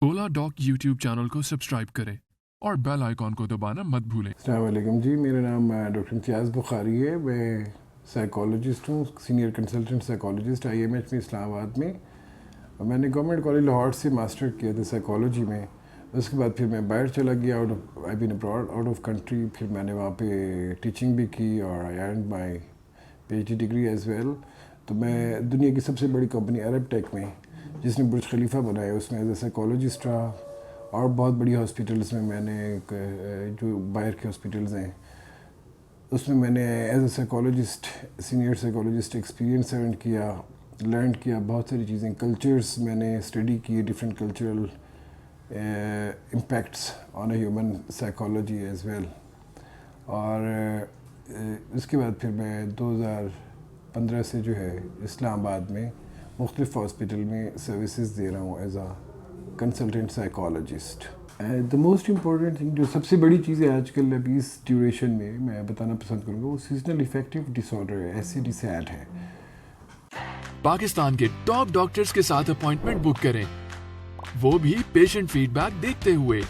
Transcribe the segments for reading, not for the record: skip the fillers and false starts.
oladoc YouTube channel को subscribe करें और बेल आइकॉन को दबाना मत भूलें। अस्सलाम वालेकुम जी, मेरा नाम डॉक्टर इम्तियाज़ बुखारी है। मैं साइकोलॉजिस्ट हूँ, सीनियर कंसल्टेंट साइकोलॉजिस्ट IMH में इस्लामाबाद में। और मैंने गवर्नमेंट कॉलेज लाहौर से मास्टर किया था साइकोलॉजी में। उसके बाद फिर मैं बाहर चला गया, I been abroad out of country. फिर मैंने वहाँ पे टीचिंग भी की और I earned my PhD degree as well. तो मैं दुनिया की सबसे बड़ी कंपनी अरब टेक में, जिसने बुर्ज खलीफा बनाया, उसमें एज ए साइकोलॉजिस्ट रहा। और बहुत बड़ी हॉस्पिटल्स में मैंने जो बाहर के हॉस्पिटल्स हैं उसमें मैंने as a psychologist, senior psychologist experience learn किया बहुत सारी चीज़ें। कल्चर्स मैंने स्टडी किए, different cultural impacts on a human psychology as well. और उसके बाद फिर मैं 2015 से जो है इस्लामाबाद में मुख्तलिफ हॉस्पिटल में सर्विसेज दे रहा हूँ as a consultant psychologist. The most important thing, जो सबसे बड़ी चीज़ है आजकल अभी इस ड्यूरेशन में मैं बताना पसंद करूँगा, वो सीजनल इफेक्टिव डिसऑर्डर है, SAD है। पाकिस्तान के टॉप डॉक्टर्स के साथ अपॉइंटमेंट बुक करें, वो भी पेशेंट फीडबैक देखते हुए।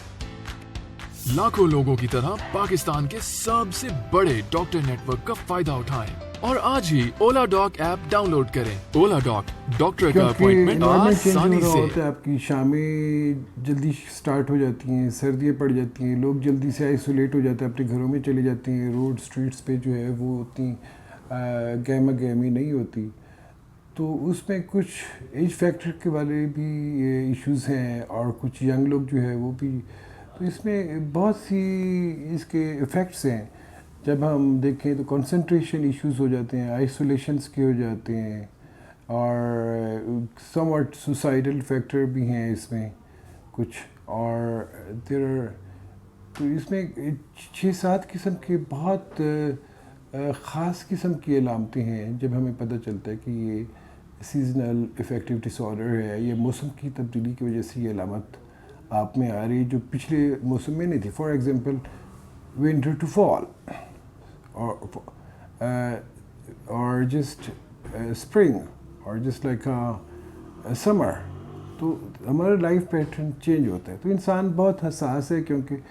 लाखों लोगों की तरह पाकिस्तान के सबसे बड़े डॉक्टर नेटवर्क का फायदा उठाएं और आज ही oladoc ऐप डाउनलोड करें। oladoc, डॉक्टर का अपॉइंटमेंट आसानी से। आपकी शामें जल्दी स्टार्ट हो जाती हैं, सर्दियाँ पड़ जाती हैं, लोग जल्दी से आइसोलेट हो जाते हैं, अपने घरों में चले जाते हैं। रोड स्ट्रीट्स पे जो है वो उतनी गहमा गहमी नहीं होती। तो उसमें कुछ एज फैक्टर के वाले भी इश्यूज़ हैं और कुछ यंग लोग जो है वो भी। तो इसमें बहुत सी इसके इफ़ेक्ट्स हैं। जब हम देखें तो कंसंट्रेशन इश्यूज हो जाते हैं, आइसोलेशंस के हो जाते हैं, और समवट सुसाइडल फैक्टर भी हैं इसमें कुछ। और तो इसमें 6-7 किस्म के बहुत ख़ास किस्म की अलामतें हैं जब हमें पता चलता है कि ये सीजनल इफेक्टिव डिसऑर्डर है। ये मौसम की तब्दीली की वजह से ये अलामत आप में आ रही है जो पिछले मौसम में नहीं थी। For example winter to fall or just spring or just like a summer। तो हमारा लाइफ पैटर्न चेंज होता है। तो इंसान बहुत हसास है, क्योंकि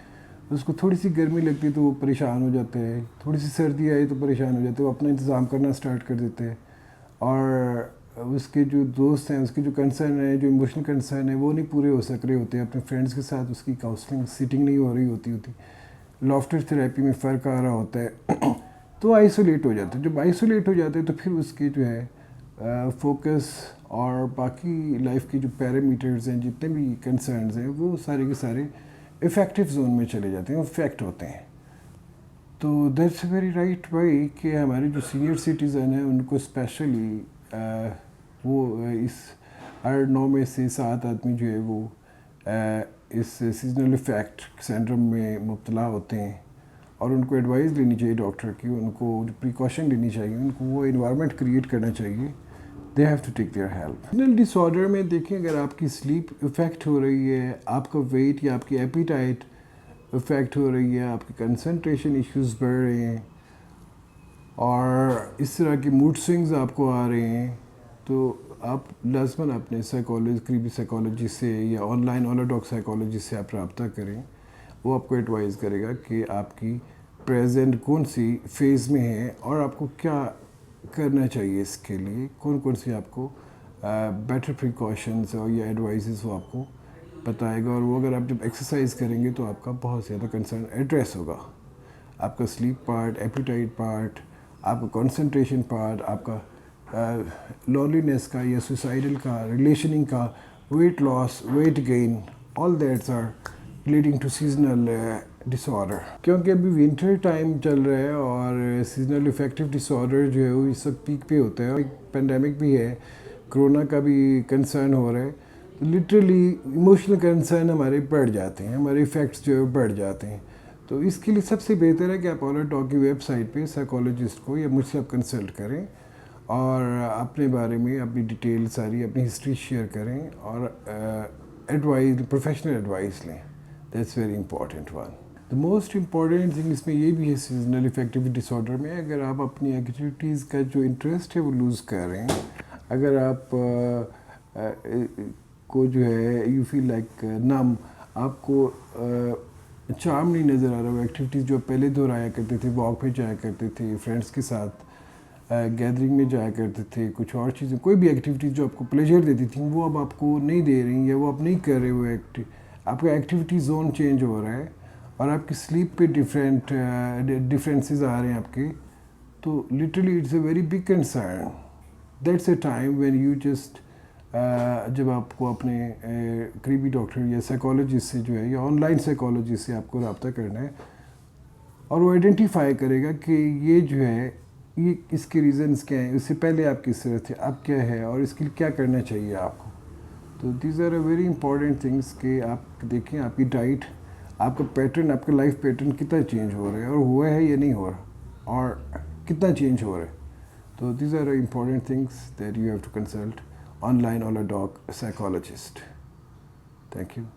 उसको थोड़ी सी गर्मी लगती है तो वो परेशान हो जाते हैं, थोड़ी सी सर्दी आई तो परेशान हो जाते हैं, वो अपना इंतज़ाम करना स्टार्ट कर देते हैं। और उसके जो दोस्त हैं, उसके जो कंसर्न है, जो इमोशनल कंसर्न है, वो नहीं पूरे हो सक रहे होते हैं अपने फ्रेंड्स के साथ। उसकी काउंसलिंग सीटिंग नहीं हो रही होती लॉफ्टर थेरेपी में फ़र्क आ रहा होता है। तो आइसोलेट हो जाते हैं। जब आइसोलेट हो जाते हैं तो फिर उसके जो है फोकस और बाकी लाइफ के जो पैरामीटर्स हैं, जितने भी कंसर्न्स हैं, वो सारे के सारे इफ़ेक्टिव जोन में चले जाते हैं, इफेक्ट होते हैं। तो दैट्स वेरी राइट भाई कि हमारे जो सीनियर सिटीज़न हैं उनको स्पेशली वो इस 8-9 में से 7 आदमी जो है वो इस सीजनल इफ़ेक्ट सिंड्रोम में मुब्तला होते हैं। और उनको एडवाइस लेनी चाहिए डॉक्टर की, उनको प्रिकॉशन लेनी चाहिए, उनको वो इन्वायरमेंट क्रिएट करना चाहिए। They have to take their help. Seasonal disorder में देखें, अगर आपकी स्लीप इफ़ेक्ट हो रही है, आपका वेट या आपकी एपीटाइट इफ़ेक्ट हो रही है, आपकी कंसंट्रेशन इश्यूज बढ़ रहे हैं और इस तरह की मूड स्विंग्स आपको आ रहे हैं, तो आप लाजमन अपने करीबी साइकोलॉजी से या ऑनलाइन oladoc साइकोलॉजी से आप रब्ता करें। वो आपको एडवाइस करेगा कि आपकी प्रेजेंट कौन सी फेज़ में है और आपको क्या करना चाहिए इसके लिए, कौन कौन सी आपको बेटर प्रिकॉशंस और या एडवाइसेस वो आपको बताएगा। और वो अगर आप जब एक्सरसाइज करेंगे तो आपका बहुत ज़्यादा कंसर्न एड्रेस होगा। आपका स्लीप पार्ट, एपिटाइट पार्ट, आपका कंसंट्रेशन पार्ट, आपका लॉनलीनेस का या सुसाइडल का, रिलेशनिंग का, weight loss, weight gain, all that's are relating to seasonal disorder. क्योंकि अभी विंटर टाइम चल रहा है और सीजनल इफेक्टिव डिसऑर्डर जो है वो इस सब पीक पे होता है। एक पेंडेमिक भी है, कोरोना का भी कंसर्न हो रहा है। तो लिटरली इमोशनल कंसर्न हमारे बढ़ जाते हैं, हमारे इफ़ेक्ट्स जो है बढ़ जाते हैं। तो इसके लिए सबसे बेहतर है कि आप oladoc की वेबसाइट पे साइकोलॉजिस्ट को या मुझसे आप कंसल्ट करें और अपने बारे में अपनी डिटेल सारी, अपनी हिस्ट्री शेयर करें और एडवाइस, प्रोफेशनल एडवाइस लें। That's very important one. The most important thing इसमें ये भी है सीजनल इफेक्टिव डिसऑर्डर में, अगर आप अपनी एक्टिविटीज़ का जो इंटरेस्ट है वो लूज़ कर रहे हैं, अगर आप को जो है यू फील लाइक नम, आपको चार्म नहीं नज़र आ रहा, वो एक्टिविटीज़ जो पहले दोहराया करते थे, वॉक पे जाया करते थे, फ्रेंड्स के साथ गैदरिंग में जाया करते थे, कुछ और चीज़ें, कोई भी एक्टिविटीज़ जो आपको प्लेजर देती थी वो अब आपको नहीं दे रही, या वो आप नहीं कर रहे हो आपका एक्टिविटी जोन चेंज हो रहा है, और आपकी स्लीप पे डिफरेंसेस आ रहे हैं आपके. तो literally it's a very big concern. That's a time when you just जब आपको अपने करीबी डॉक्टर या साइकोलॉजिस्ट से जो है, या ऑनलाइन साइकोलॉजिस्ट से आपको रब्ता करना है, और वो आइडेंटिफाई करेगा कि ये जो है ये इसके रीज़न्स क्या हैं, इससे पहले आप किस तरह थे, अब क्या है, और इसके लिए क्या करना चाहिए आपको. तो these are a very important things कि आप देखें आपकी डाइट, आपका पैटर्न, आपका लाइफ पैटर्न कितना चेंज हो रहा है, और हुआ है या नहीं हो रहा, और कितना चेंज हो रहा है. तो these are important things that you have to consult online oladoc psychologist. Thank you.